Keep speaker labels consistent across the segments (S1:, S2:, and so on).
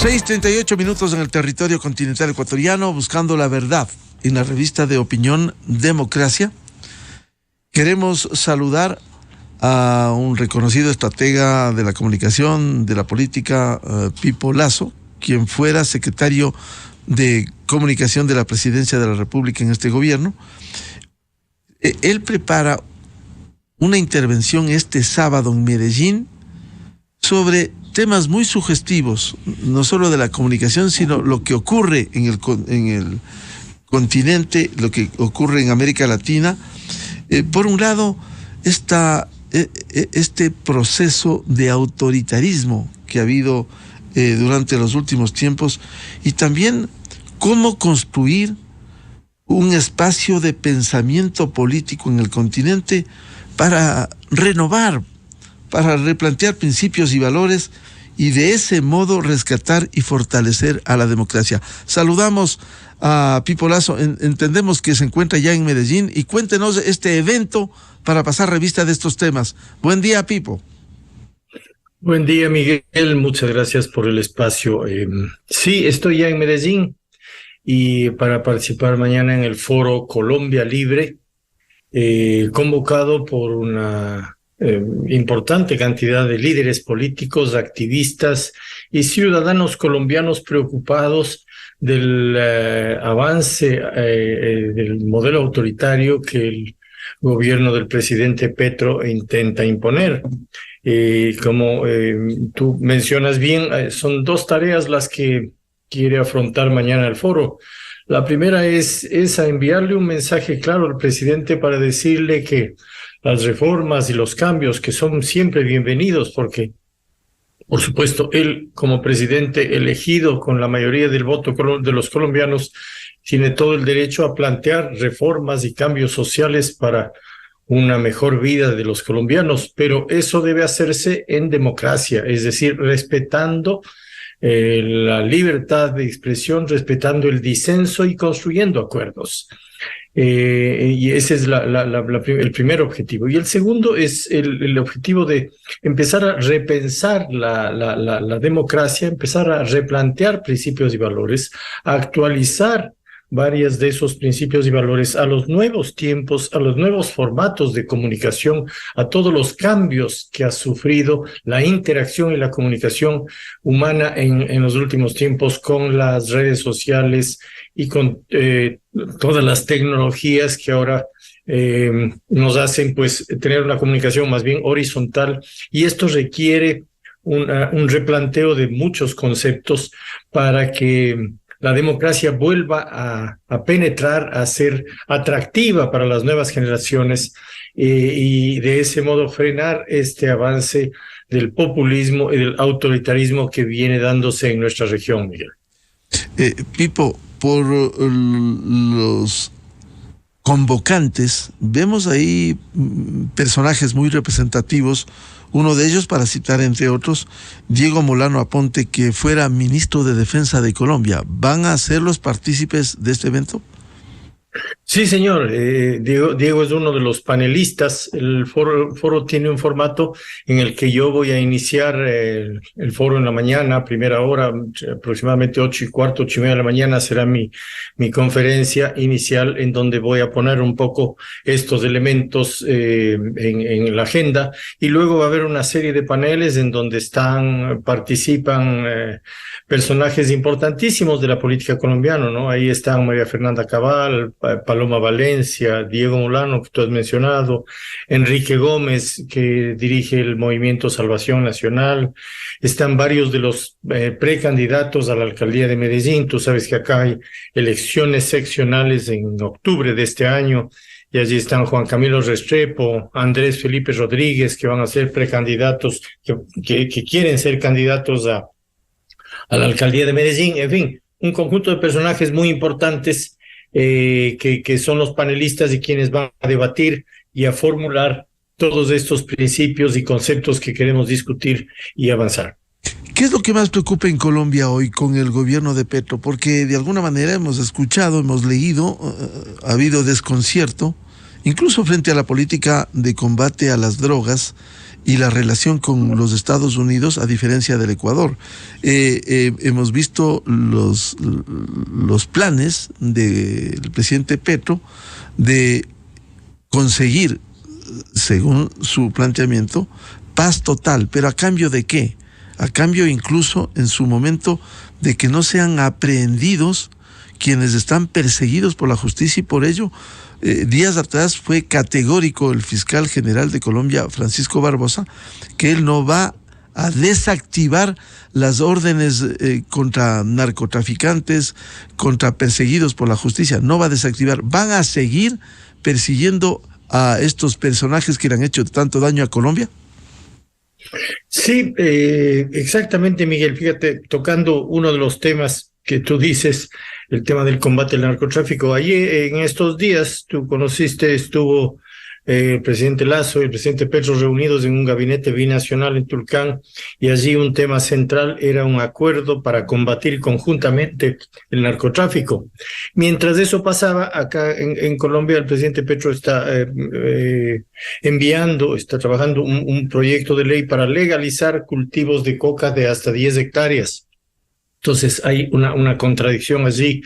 S1: 6:38 en el territorio continental ecuatoriano, buscando la verdad en la revista de opinión Democracia. Queremos saludar a un reconocido estratega de la comunicación, de la política, Pipo Lazo, quien fuera secretario de comunicación de la Presidencia de la República en este gobierno. Él prepara una intervención este sábado en Medellín sobre temas muy sugestivos, no solo de la comunicación, sino lo que ocurre en el continente, lo que ocurre en América Latina. Por un lado, este proceso de autoritarismo que ha habido durante los últimos tiempos, y también cómo construir un espacio de pensamiento político en el continente para renovar, para replantear principios y valores y de ese modo rescatar y fortalecer a la democracia. Saludamos a Pipo Lazo, entendemos que se encuentra ya en Medellín, y cuéntenos este evento para pasar revista de estos temas. Buen día, Pipo.
S2: Buen día, Miguel, muchas gracias por el espacio. Sí, estoy ya en Medellín y para participar mañana en el Foro Colombia Libre, convocado por una importante cantidad de líderes políticos, activistas y ciudadanos colombianos preocupados del avance del modelo autoritario que el gobierno del presidente Petro intenta imponer. Como tú mencionas bien, son dos tareas las que quiere afrontar mañana el foro. La primera es a enviarle un mensaje claro al presidente para decirle que las reformas y los cambios, que son siempre bienvenidos, porque, por supuesto, él como presidente elegido con la mayoría del voto de los colombianos, tiene todo el derecho a plantear reformas y cambios sociales para una mejor vida de los colombianos, pero eso debe hacerse en democracia, es decir, respetando la libertad de expresión, respetando el disenso y construyendo acuerdos. Y ese es el primer objetivo. Y el segundo es el objetivo de empezar a repensar la democracia, empezar a replantear principios y valores, a actualizar varios de esos principios y valores a los nuevos tiempos, a los nuevos formatos de comunicación, a todos los cambios que ha sufrido la interacción y la comunicación humana en los últimos tiempos con las redes sociales y con todas las tecnologías que ahora nos hacen pues tener una comunicación más bien horizontal, y esto requiere un replanteo de muchos conceptos para que la democracia vuelva a penetrar, a ser atractiva para las nuevas generaciones, y de ese modo frenar este avance del populismo y del autoritarismo que viene dándose en nuestra región, Miguel.
S1: Pipo, por los convocantes, vemos ahí personajes muy representativos. Uno de ellos, para citar entre otros, Diego Molano Aponte, que fuera ministro de Defensa de Colombia. ¿Van a ser los partícipes de este evento?
S2: Sí, señor. Diego es uno de los panelistas. El foro tiene un formato en el que yo voy a iniciar el foro en la mañana, primera hora, aproximadamente 8:15, 8:30 de la mañana será mi conferencia inicial, en donde voy a poner un poco estos elementos en la agenda, y luego va a haber una serie de paneles en donde participan personajes importantísimos de la política colombiana, ¿no? Ahí están María Fernanda Cabal, Paloma Valencia, Diego Molano, que tú has mencionado, Enrique Gómez, que dirige el Movimiento Salvación Nacional. Están varios de los precandidatos a la alcaldía de Medellín. Tú sabes que acá hay elecciones seccionales en octubre de este año, y allí están Juan Camilo Restrepo, Andrés Felipe Rodríguez, que van a ser precandidatos, que quieren ser candidatos a la alcaldía de Medellín. En fin, un conjunto de personajes muy importantes que son los panelistas y quienes van a debatir y a formular todos estos principios y conceptos que queremos discutir y avanzar.
S1: ¿Qué es lo que más preocupa en Colombia hoy con el gobierno de Petro? Porque de alguna manera hemos escuchado, hemos leído, ha habido desconcierto, incluso frente a la política de combate a las drogas, y la relación con los Estados Unidos, a diferencia del Ecuador. Hemos visto los planes del presidente Petro de conseguir, según su planteamiento, paz total. ¿Pero a cambio de qué? A cambio incluso en su momento de que no sean aprehendidos quienes están perseguidos por la justicia, y por ello días atrás fue categórico el fiscal general de Colombia, Francisco Barbosa, que él no va a desactivar las órdenes contra narcotraficantes, contra perseguidos por la justicia. No va a desactivar, van a seguir persiguiendo a estos personajes que le han hecho tanto daño a Colombia.
S2: Sí, exactamente, Miguel. Fíjate, tocando uno de los temas que tú dices, el tema del combate al narcotráfico. Allí, en estos días, tú conociste, estuvo el presidente Lasso y el presidente Petro reunidos en un gabinete binacional en Tulcán, y allí un tema central era un acuerdo para combatir conjuntamente el narcotráfico. Mientras eso pasaba, acá en Colombia, el presidente Petro está está trabajando un proyecto de ley para legalizar cultivos de coca de hasta 10 hectáreas. Entonces hay una contradicción allí,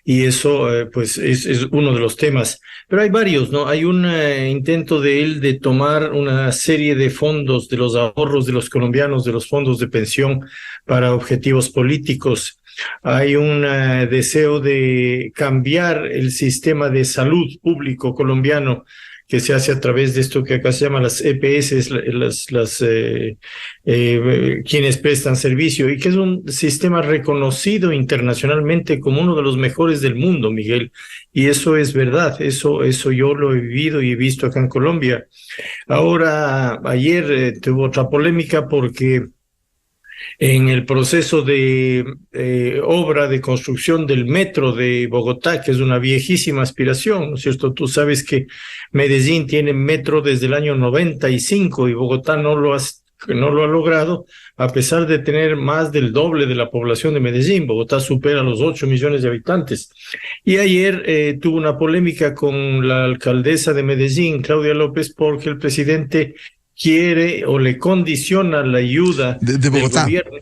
S2: y eso pues es uno de los temas. Pero hay varios, ¿no? Hay un intento de él de tomar una serie de fondos de los ahorros de los colombianos, de los fondos de pensión, para objetivos políticos. Hay un deseo de cambiar el sistema de salud público colombiano, que se hace a través de esto que acá se llama las EPS, quienes prestan servicio, y que es un sistema reconocido internacionalmente como uno de los mejores del mundo, Miguel. Y eso es verdad, eso yo lo he vivido y he visto acá en Colombia. Ahora, ayer tuvo otra polémica porque en el proceso de obra de construcción del metro de Bogotá, que es una viejísima aspiración, ¿no es cierto? Tú sabes que Medellín tiene metro desde el año 95 y Bogotá no lo ha logrado, a pesar de tener más del doble de la población de Medellín. Bogotá supera los 8 millones de habitantes. Y ayer tuvo una polémica con la alcaldesa de Medellín, Claudia López, porque el presidente quiere o le condiciona la ayuda
S1: de Bogotá,
S2: del gobierno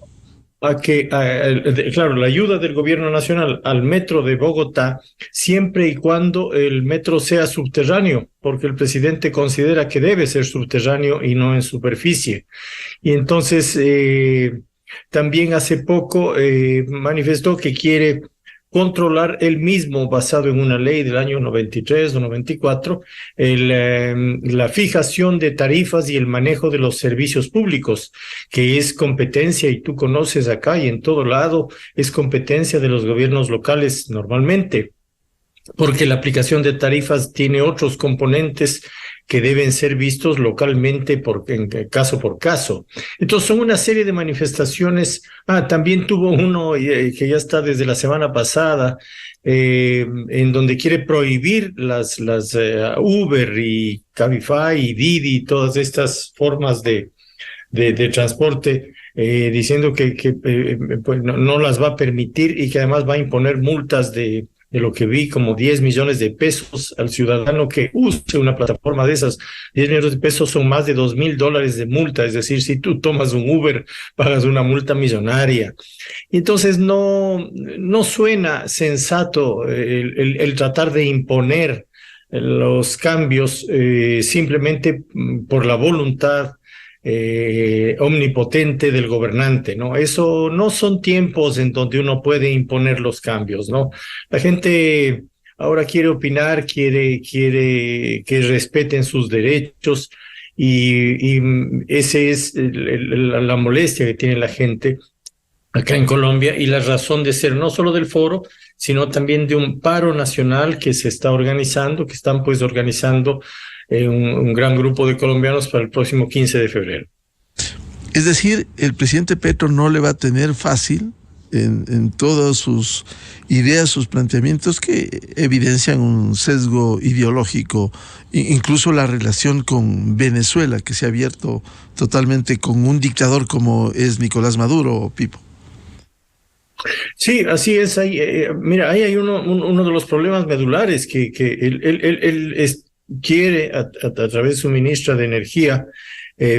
S2: claro, la ayuda del gobierno nacional al metro de Bogotá, siempre y cuando el metro sea subterráneo, porque el presidente considera que debe ser subterráneo y no en superficie. Y entonces también hace poco manifestó que quiere controlar él mismo, basado en una ley del año 93 o 94, la fijación de tarifas y el manejo de los servicios públicos, que es competencia, y tú conoces acá y en todo lado, es competencia de los gobiernos locales normalmente, porque la aplicación de tarifas tiene otros componentes que deben ser vistos localmente caso por caso. Entonces son una serie de manifestaciones. También tuvo uno que ya está desde la semana pasada, en donde quiere prohibir las Uber y Cabify y Didi, todas estas formas de transporte, diciendo que pues no las va a permitir, y que además va a imponer multas de lo que vi, como 10 millones de pesos al ciudadano que use una plataforma de esas. 10 millones de pesos son más de $2,000 de multa, es decir, si tú tomas un Uber, pagas una multa millonaria. Entonces no suena sensato el tratar de imponer los cambios simplemente por la voluntad omnipotente del gobernante, ¿no? Eso no son tiempos en donde uno puede imponer los cambios, ¿no? La gente ahora quiere opinar, quiere que respeten sus derechos, y ese es la molestia que tiene la gente acá en Colombia, y la razón de ser no solo del foro, sino también de un paro nacional que se está organizando, que están pues organizando un gran grupo de colombianos para el próximo 15 de febrero.
S1: Es decir, el presidente Petro no le va a tener fácil en todas sus ideas, sus planteamientos, que evidencian un sesgo ideológico, incluso la relación con Venezuela, que se ha abierto totalmente con un dictador como es Nicolás Maduro, Pipo.
S2: Sí, así es. Mira, ahí hay uno de los problemas medulares que él quiere, a través de su ministra de Energía,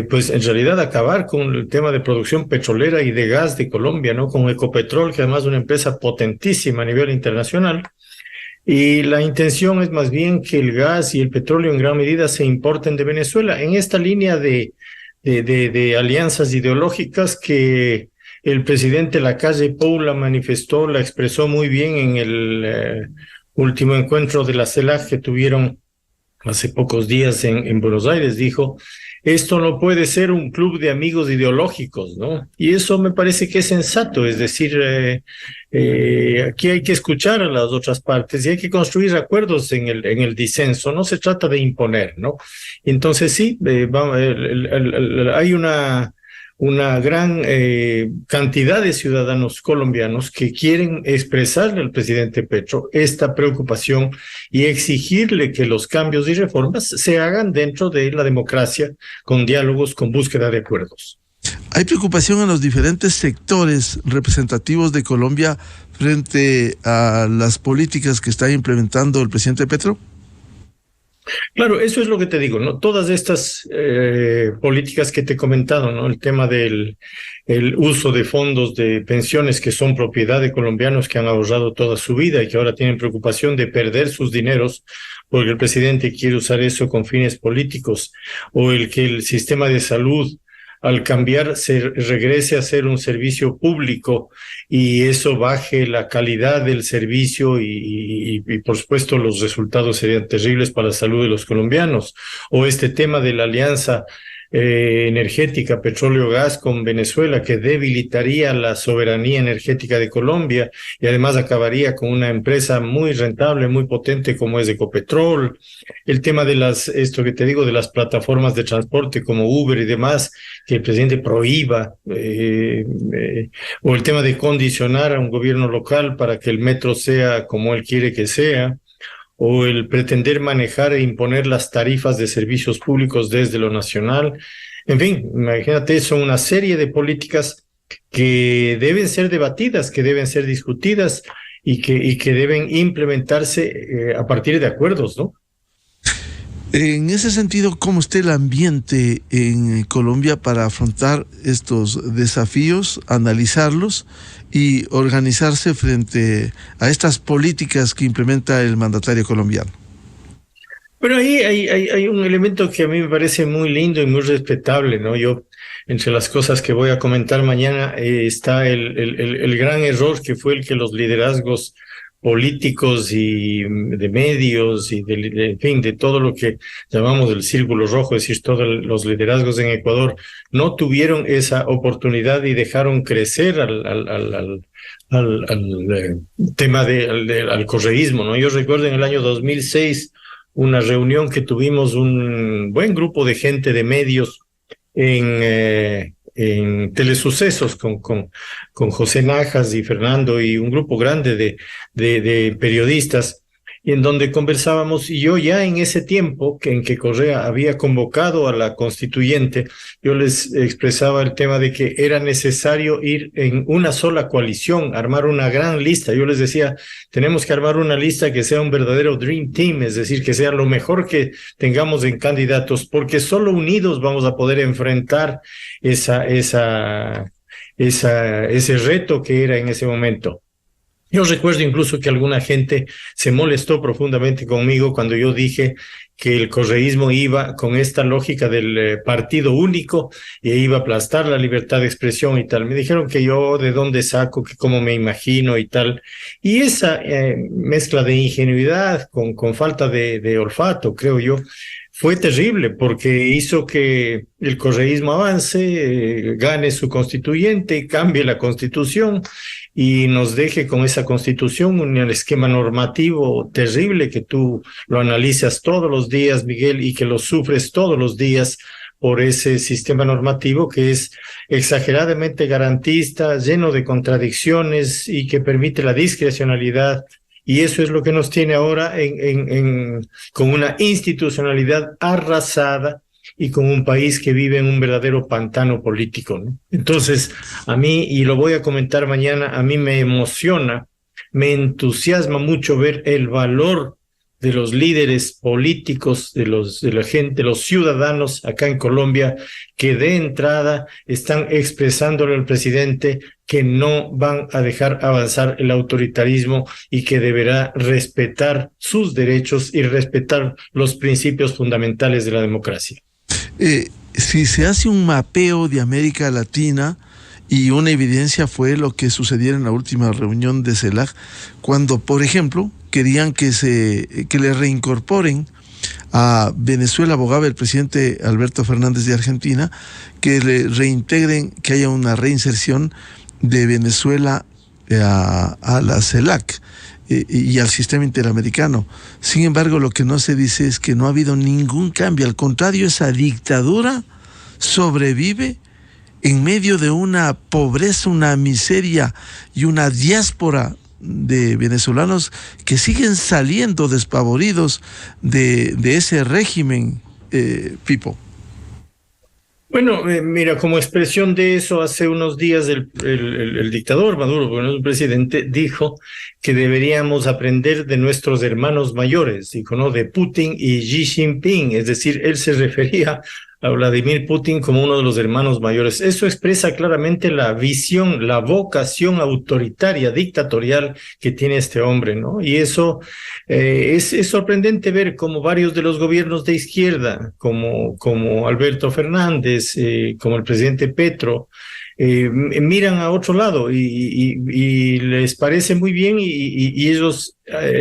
S2: pues en realidad acabar con el tema de producción petrolera y de gas de Colombia, ¿no? Con Ecopetrol, que además es una empresa potentísima a nivel internacional. Y la intención es más bien que el gas y el petróleo en gran medida se importen de Venezuela en esta línea de alianzas ideológicas que el presidente Lacalle Pou la manifestó, la expresó muy bien en el último encuentro de la CELAC que tuvieron hace pocos días en Buenos Aires. Dijo, esto no puede ser un club de amigos ideológicos, ¿no? Y eso me parece que es sensato, es decir, aquí hay que escuchar a las otras partes y hay que construir acuerdos en el disenso, no se trata de imponer, ¿no? Entonces sí, hay una gran cantidad de ciudadanos colombianos que quieren expresarle al presidente Petro esta preocupación y exigirle que los cambios y reformas se hagan dentro de la democracia, con diálogos, con búsqueda de acuerdos.
S1: ¿Hay preocupación en los diferentes sectores representativos de Colombia frente a las políticas que está implementando el presidente Petro?
S2: Claro, eso es lo que te digo, ¿no? Todas estas políticas que te he comentado, ¿no? El tema del uso de fondos de pensiones que son propiedad de colombianos que han ahorrado toda su vida y que ahora tienen preocupación de perder sus dineros porque el presidente quiere usar eso con fines políticos, o el que el sistema de salud al cambiar se regrese a ser un servicio público y eso baje la calidad del servicio y por supuesto los resultados serían terribles para la salud de los colombianos. O este tema de la alianza energética, petróleo-gas con Venezuela, que debilitaría la soberanía energética de Colombia y además acabaría con una empresa muy rentable, muy potente como es Ecopetrol. El tema de esto que te digo, de las plataformas de transporte como Uber y demás, que el presidente prohíba, o el tema de condicionar a un gobierno local para que el metro sea como él quiere que sea, o el pretender manejar e imponer las tarifas de servicios públicos desde lo nacional. En fin, imagínate, son una serie de políticas que deben ser debatidas, que deben ser discutidas y que deben implementarse a partir de acuerdos, ¿no?
S1: En ese sentido, ¿cómo está el ambiente en Colombia para afrontar estos desafíos, analizarlos y organizarse frente a estas políticas que implementa el mandatario colombiano?
S2: Pero ahí hay un elemento que a mí me parece muy lindo y muy respetable, ¿no? Yo, entre las cosas que voy a comentar mañana, está el gran error que fue el que los liderazgos políticos y de medios y en fin, de todo lo que llamamos el círculo rojo, es decir, todos los liderazgos en Ecuador no tuvieron esa oportunidad y dejaron crecer al tema al correísmo, ¿no? Yo recuerdo en el año 2006 una reunión que tuvimos un buen grupo de gente de medios en Telesucesos con José Najas y Fernando y un grupo grande de periodistas, y en donde conversábamos, y yo ya en ese tiempo en que Correa había convocado a la constituyente, yo les expresaba el tema de que era necesario ir en una sola coalición, armar una gran lista. Yo les decía, tenemos que armar una lista que sea un verdadero Dream Team, es decir, que sea lo mejor que tengamos en candidatos, porque solo unidos vamos a poder enfrentar ese reto que era en ese momento. Yo recuerdo incluso que alguna gente se molestó profundamente conmigo cuando yo dije que el correísmo iba con esta lógica del partido único e iba a aplastar la libertad de expresión y tal. Me dijeron que yo de dónde saco, que cómo me imagino y tal. Y esa mezcla de ingenuidad con falta de olfato, creo yo, fue terrible porque hizo que el correísmo avance, gane su constituyente, cambie la constitución y nos deje con esa constitución un esquema normativo terrible que tú lo analizas todos los días, Miguel, y que lo sufres todos los días por ese sistema normativo que es exageradamente garantista, lleno de contradicciones y que permite la discrecionalidad. Y eso es lo que nos tiene ahora con una institucionalidad arrasada y con un país que vive en un verdadero pantano político, ¿no? Entonces, a mí, y lo voy a comentar mañana, a mí me emociona, me entusiasma mucho ver el valor de los líderes políticos, de la gente, los ciudadanos acá en Colombia, que de entrada están expresándole al presidente que no van a dejar avanzar el autoritarismo y que deberá respetar sus derechos y respetar los principios fundamentales de la democracia.
S1: Si se hace un mapeo de América Latina, y una evidencia fue lo que sucediera en la última reunión de CELAC, cuando, por ejemplo, querían que le reincorporen a Venezuela, abogaba el presidente Alberto Fernández de Argentina, que le reintegren, que haya una reinserción de Venezuela a la CELAC y al sistema interamericano. Sin embargo, lo que no se dice es que no ha habido ningún cambio. Al contrario, esa dictadura sobrevive en medio de una pobreza, una miseria y una diáspora de venezolanos que siguen saliendo despavoridos de ese régimen, Pipo.
S2: Bueno, mira, como expresión de eso, hace unos días el dictador Maduro, bueno, el presidente, dijo que deberíamos aprender de nuestros hermanos mayores, dijo, ¿no? De Putin y Xi Jinping, es decir, él se refería a Vladimir Putin como uno de los hermanos mayores. Eso expresa claramente la visión, la vocación autoritaria, dictatorial que tiene este hombre, ¿no? Y eso es sorprendente ver cómo varios de los gobiernos de izquierda, como Alberto Fernández, como el presidente Petro, miran a otro lado y les parece muy bien y ellos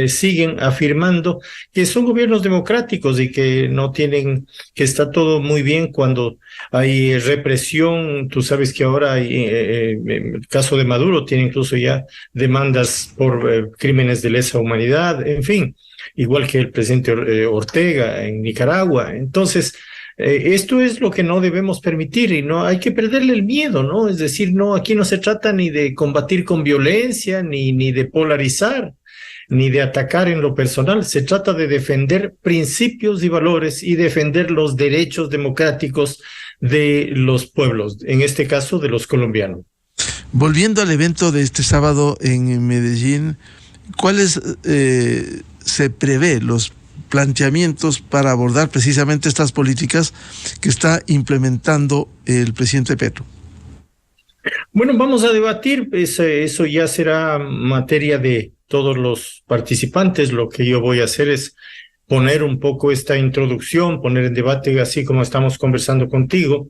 S2: siguen afirmando que son gobiernos democráticos y que no tienen, que está todo muy bien cuando hay represión. Tú sabes que ahora hay, el caso de Maduro tiene incluso ya demandas por crímenes de lesa humanidad, en fin, igual que el presidente Ortega en Nicaragua. Entonces, esto es lo que no debemos permitir y no hay que perderle el miedo, ¿no? Es decir, no, aquí no se trata ni de combatir con violencia, ni de polarizar, ni de atacar en lo personal. Se trata de defender principios y valores y defender los derechos democráticos de los pueblos, en este caso de los colombianos.
S1: Volviendo al evento de este sábado en Medellín, ¿cuáles se prevé los planteamientos para abordar precisamente estas políticas que está implementando el presidente Petro?
S2: Bueno, vamos a debatir, eso ya será materia de todos los participantes. Lo que yo voy a hacer es poner un poco esta introducción, poner en debate así como estamos conversando contigo,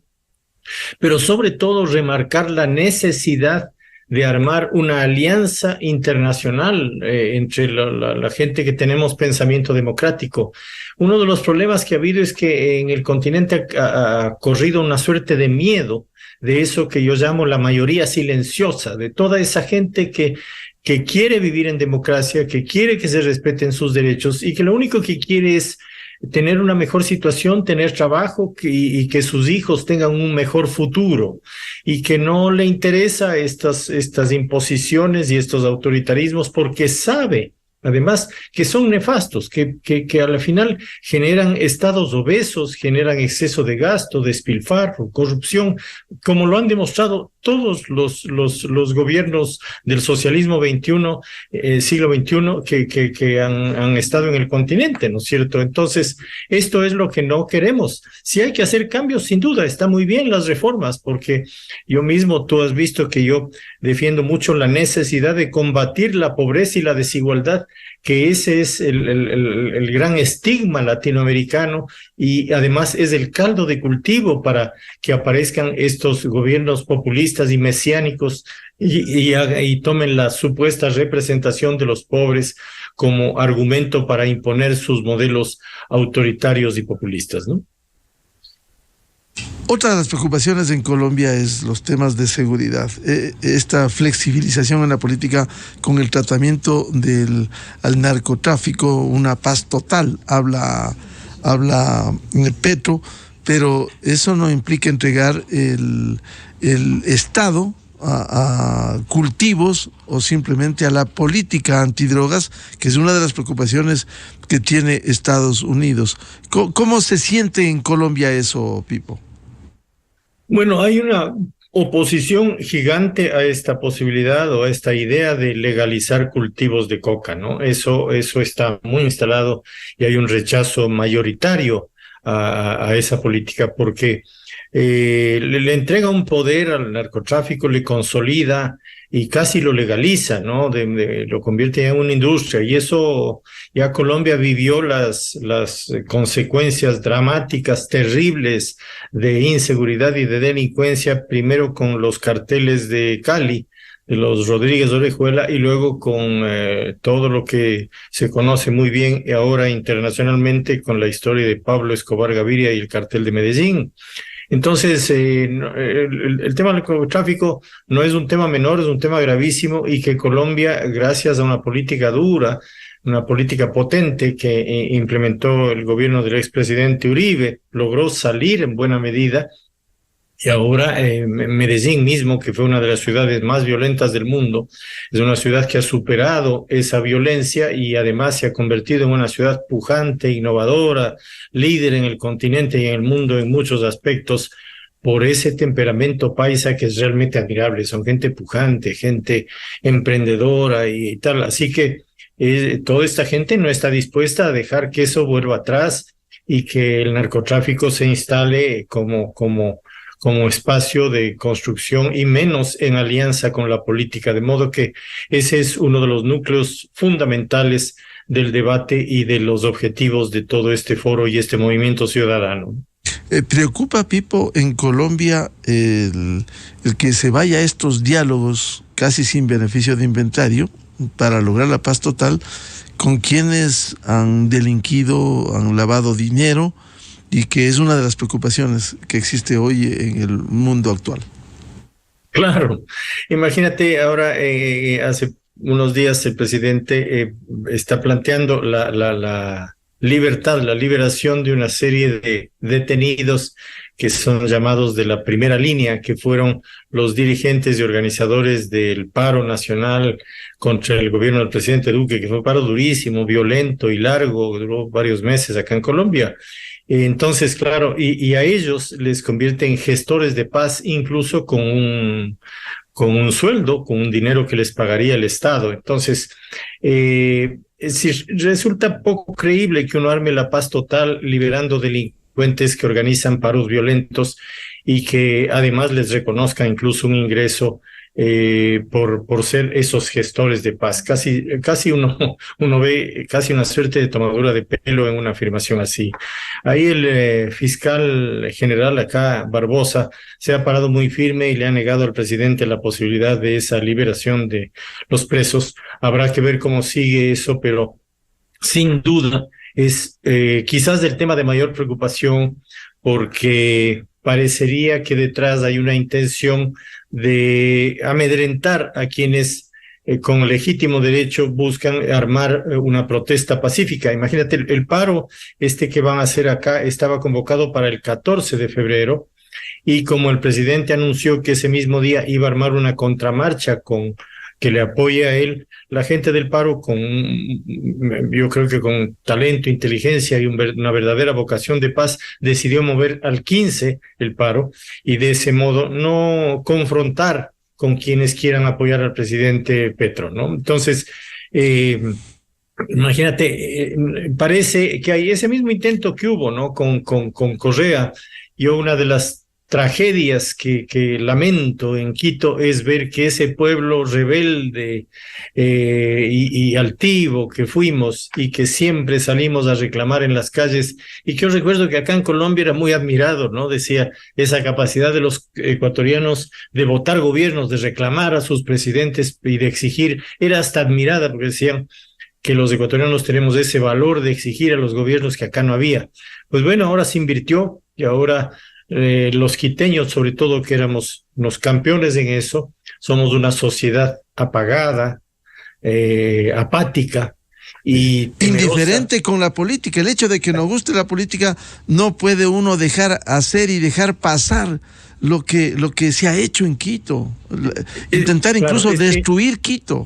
S2: pero sobre todo remarcar la necesidad de armar una alianza internacional entre la gente que tenemos pensamiento democrático. Uno de los problemas que ha habido es que en el continente ha corrido una suerte de miedo de eso que yo llamo la mayoría silenciosa, de toda esa gente que quiere vivir en democracia, que quiere que se respeten sus derechos y que lo único que quiere es tener una mejor situación, tener trabajo y que sus hijos tengan un mejor futuro y que no le interesa estas imposiciones y estos autoritarismos porque sabe, además, que son nefastos, que al final generan estados obesos, generan exceso de gasto, despilfarro, corrupción, como lo han demostrado todos los gobiernos del socialismo siglo XXI que han estado en el continente, ¿no es cierto? Entonces, esto es lo que no queremos. Si hay que hacer cambios, sin duda, está muy bien las reformas, porque yo mismo, tú has visto que yo defiendo mucho la necesidad de combatir la pobreza y la desigualdad, que ese es el gran estigma latinoamericano y además es el caldo de cultivo para que aparezcan estos gobiernos populistas y mesiánicos y tomen la supuesta representación de los pobres como argumento para imponer sus modelos autoritarios y populistas, ¿no?
S1: Otra de las preocupaciones en Colombia es los temas de seguridad. Esta flexibilización en la política con el tratamiento al narcotráfico, una paz total, habla Petro, pero eso no implica entregar el Estado a cultivos o simplemente a la política antidrogas, que es una de las preocupaciones que tiene Estados Unidos. ¿Cómo se siente en Colombia eso, Pipo?
S2: Bueno, hay una oposición gigante a esta posibilidad o a esta idea de legalizar cultivos de coca, ¿no? Eso está muy instalado y hay un rechazo mayoritario a esa política porque le entrega un poder al narcotráfico, le consolida y casi lo legaliza, ¿no? Lo convierte en una industria y eso ya Colombia vivió las consecuencias dramáticas, terribles de inseguridad y de delincuencia, primero con los carteles de Cali, de los Rodríguez Orejuela, y luego con todo lo que se conoce muy bien ahora internacionalmente con la historia de Pablo Escobar Gaviria y el cartel de Medellín. Entonces, el tema del narcotráfico no es un tema menor, es un tema gravísimo y que Colombia, gracias a una política dura, una política potente que implementó el gobierno del expresidente Uribe, logró salir en buena medida. Y ahora Medellín mismo, que fue una de las ciudades más violentas del mundo, es una ciudad que ha superado esa violencia y además se ha convertido en una ciudad pujante, innovadora, líder en el continente y en el mundo en muchos aspectos por ese temperamento paisa que es realmente admirable. Son gente pujante, gente emprendedora y tal. Así que toda esta gente no está dispuesta a dejar que eso vuelva atrás y que el narcotráfico se instale como espacio de construcción y menos en alianza con la política, de modo que ese es uno de los núcleos fundamentales del debate y de los objetivos de todo este foro y este movimiento ciudadano.
S1: ¿Preocupa, Pipo, en Colombia el que se vaya a estos diálogos casi sin beneficio de inventario para lograr la paz total con quienes han delinquido, han lavado dinero, y que es una de las preocupaciones que existe hoy en el mundo actual?
S2: Claro, imagínate ahora, hace unos días el presidente está planteando la libertad, la liberación de una serie de detenidos que son llamados de la primera línea, que fueron los dirigentes y organizadores del paro nacional contra el gobierno del presidente Duque, que fue un paro durísimo, violento y largo, duró varios meses acá en Colombia. Entonces, claro, y a ellos les convierte en gestores de paz, incluso con un sueldo, con un dinero que les pagaría el Estado. Entonces, es decir, resulta poco creíble que uno arme la paz total liberando delincuentes que organizan paros violentos y que además les reconozca incluso un ingreso por ser esos gestores de paz. Casi uno ve casi una suerte de tomadura de pelo en una afirmación así. Ahí el fiscal general acá, Barbosa, se ha parado muy firme y le ha negado al presidente la posibilidad de esa liberación de los presos. Habrá que ver cómo sigue eso, pero sin duda es quizás el tema de mayor preocupación porque parecería que detrás hay una intención de amedrentar a quienes con legítimo derecho buscan armar una protesta pacífica. Imagínate, el paro que van a hacer acá estaba convocado para el 14 de febrero y como el presidente anunció que ese mismo día iba a armar una contramarcha que le apoye a él, la gente del paro yo creo que con talento, inteligencia y una verdadera vocación de paz decidió mover al 15 el paro y de ese modo no confrontar con quienes quieran apoyar al presidente Petro, ¿no? Entonces, imagínate, parece que hay ese mismo intento que hubo, ¿no? Con Correa. Yo una de las tragedias que lamento en Quito es ver que ese pueblo rebelde y altivo que fuimos y que siempre salimos a reclamar en las calles y que yo recuerdo que acá en Colombia era muy admirado, ¿no? Decía esa capacidad de los ecuatorianos de votar gobiernos, de reclamar a sus presidentes y de exigir, era hasta admirada porque decían que los ecuatorianos tenemos ese valor de exigir a los gobiernos que acá no había. Pues bueno, ahora se invirtió y ahora los quiteños, sobre todo, que éramos los campeones en eso, somos una sociedad apagada, apática y
S1: indiferente con la política. El hecho de que nos guste la política no puede uno dejar hacer y dejar pasar lo que se ha hecho en Quito, intentar incluso destruir Quito.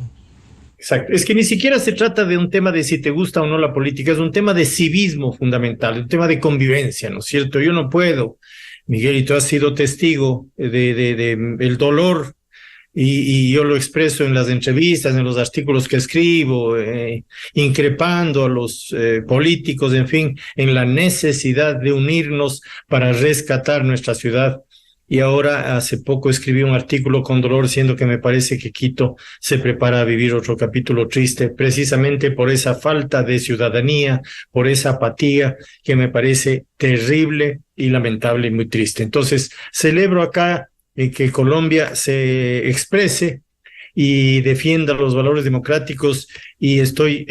S2: Exacto, es que ni siquiera se trata de un tema de si te gusta o no la política, es un tema de civismo fundamental, un tema de convivencia, ¿no es cierto? Yo no puedo Miguel, y tú has sido testigo de el dolor, y yo lo expreso en las entrevistas, en los artículos que escribo, increpando a los políticos, en fin, en la necesidad de unirnos para rescatar nuestra ciudad. Y ahora, hace poco escribí un artículo con dolor, siendo que me parece que Quito se prepara a vivir otro capítulo triste, precisamente por esa falta de ciudadanía, por esa apatía que me parece terrible y lamentable y muy triste. Entonces, celebro acá que Colombia se exprese y defienda los valores democráticos, y estoy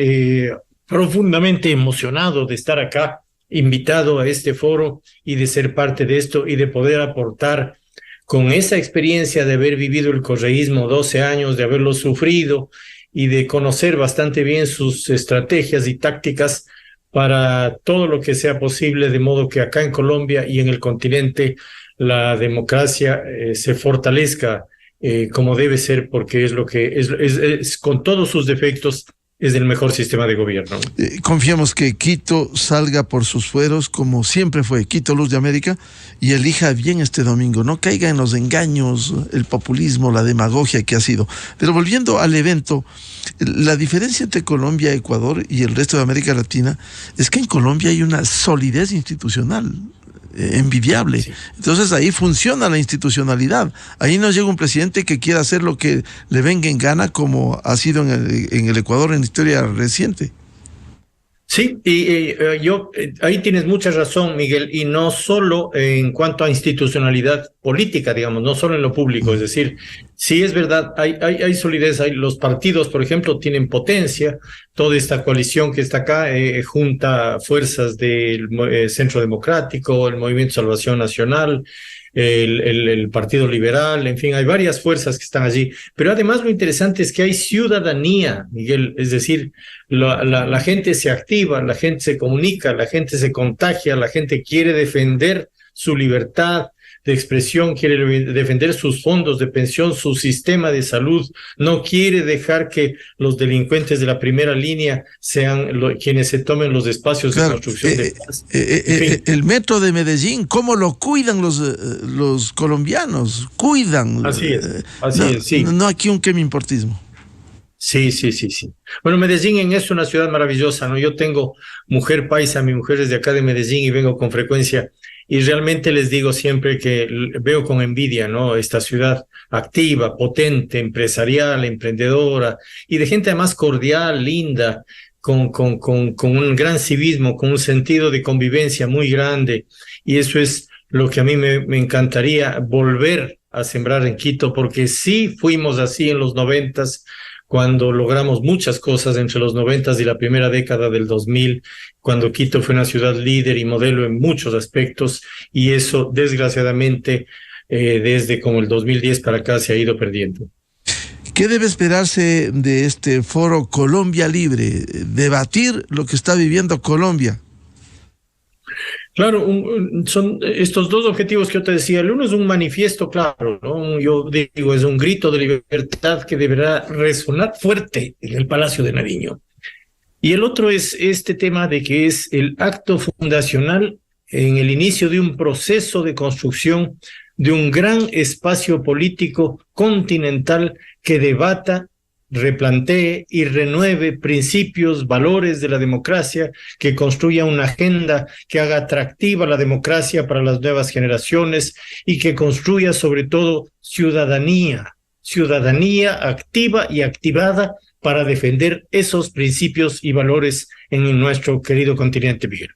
S2: profundamente emocionado de estar acá, invitado a este foro y de ser parte de esto y de poder aportar con esa experiencia de haber vivido el correísmo 12 años, de haberlo sufrido y de conocer bastante bien sus estrategias y tácticas para todo lo que sea posible, de modo que acá en Colombia y en el continente la democracia se fortalezca como debe ser, porque es lo que es con todos sus defectos, es el mejor sistema de gobierno.
S1: Confiamos que Quito salga por sus fueros, como siempre fue Quito Luz de América, y elija bien este domingo. No caiga en los engaños, el populismo, la demagogia que ha sido. Pero volviendo al evento, la diferencia entre Colombia, Ecuador y el resto de América Latina es que en Colombia hay una solidez institucional envidiable. Sí. Entonces ahí funciona la institucionalidad. Ahí no llega un presidente que quiera hacer lo que le venga en gana, como ha sido en el Ecuador en la historia reciente.
S2: Sí, y ahí tienes mucha razón, Miguel, y no solo en cuanto a institucionalidad política, digamos, no solo en lo público, es decir, sí es verdad, hay solidez, los partidos, por ejemplo, tienen potencia. Toda esta coalición que está acá junta fuerzas del Centro Democrático, el Movimiento Salvación Nacional, el Partido Liberal, en fin, hay varias fuerzas que están allí. Pero además lo interesante es que hay ciudadanía, Miguel, es decir, la gente se activa, la gente se comunica, la gente se contagia, la gente quiere defender su libertad de expresión, quiere defender sus fondos de pensión, su sistema de salud, no quiere dejar que los delincuentes de la primera línea sean quienes se tomen los espacios de construcción de paz.
S1: El metro de Medellín, ¿cómo lo cuidan los colombianos? Cuidan.
S2: Así es, sí.
S1: No aquí un quemimportismo.
S2: Sí. Bueno, Medellín es una ciudad maravillosa, ¿no? Yo tengo mujer paisa, mi mujer es de acá de Medellín y vengo con frecuencia. Y realmente les digo siempre que veo con envidia, ¿no? Esta ciudad activa, potente, empresarial, emprendedora, y de gente además cordial, linda, con un gran civismo, con un sentido de convivencia muy grande. Y eso es lo que a mí me encantaría volver a sembrar en Quito, porque sí fuimos así en los 90s, cuando logramos muchas cosas entre los 90s y la primera década del 2000, cuando Quito fue una ciudad líder y modelo en muchos aspectos, y eso desgraciadamente desde como el 2010 para acá se ha ido perdiendo.
S1: ¿Qué debe esperarse de este foro Colombia Libre? Debatir lo que está viviendo Colombia.
S2: Claro, son estos dos objetivos que yo te decía. El uno es un manifiesto claro, ¿no? Yo digo, es un grito de libertad que deberá resonar fuerte en el Palacio de Nariño. Y el otro es este tema de que es el acto fundacional en el inicio de un proceso de construcción de un gran espacio político continental que debata, replantee y renueve principios, valores de la democracia, que construya una agenda que haga atractiva la democracia para las nuevas generaciones y que construya sobre todo ciudadanía activa y activada para defender esos principios y valores en nuestro querido continente, Miguel.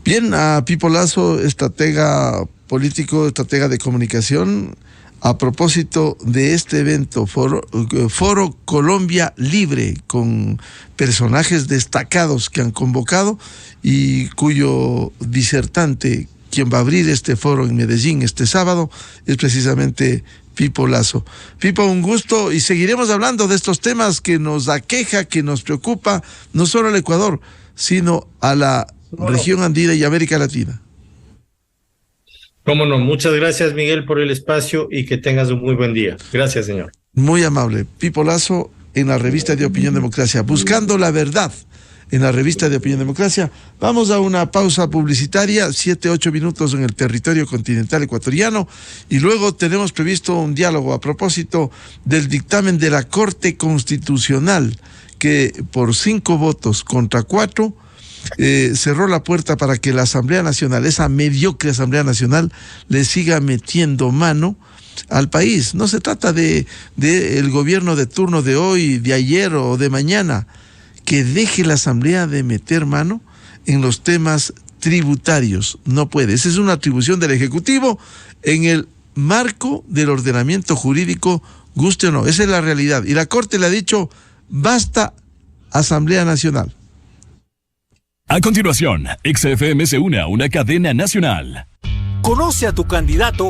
S1: Bien, a Pipo Lazo, estratega político, estratega de comunicación. A propósito de este evento, Foro Colombia Libre, con personajes destacados que han convocado y cuyo disertante, quien va a abrir este foro en Medellín este sábado, es precisamente Pipo Lazo. Pipo, un gusto, y seguiremos hablando de estos temas que nos aqueja, que nos preocupa, no solo al Ecuador, sino a la región andina y América Latina.
S2: Cómo no, muchas gracias, Miguel, por el espacio y que tengas un muy buen día. Gracias, señor.
S1: Muy amable. Pipo Lazo en la revista de Opinión Democracia, buscando la verdad en la revista de Opinión Democracia. Vamos a una pausa publicitaria, 7-8 minutos en el territorio continental ecuatoriano, y luego tenemos previsto un diálogo a propósito del dictamen de la Corte Constitucional, que por 5 votos contra 4 cerró la puerta para que la Asamblea Nacional, esa mediocre Asamblea Nacional, le siga metiendo mano al país. No se trata de el gobierno de turno de hoy, de ayer o de mañana, que deje la Asamblea de meter mano en los temas tributarios. No puede. Esa es una atribución del Ejecutivo en el marco del ordenamiento jurídico, guste o no. Esa es la realidad. Y la Corte le ha dicho, basta Asamblea Nacional.
S3: A continuación, XFM se une a una cadena nacional.
S4: Conoce a tu candidato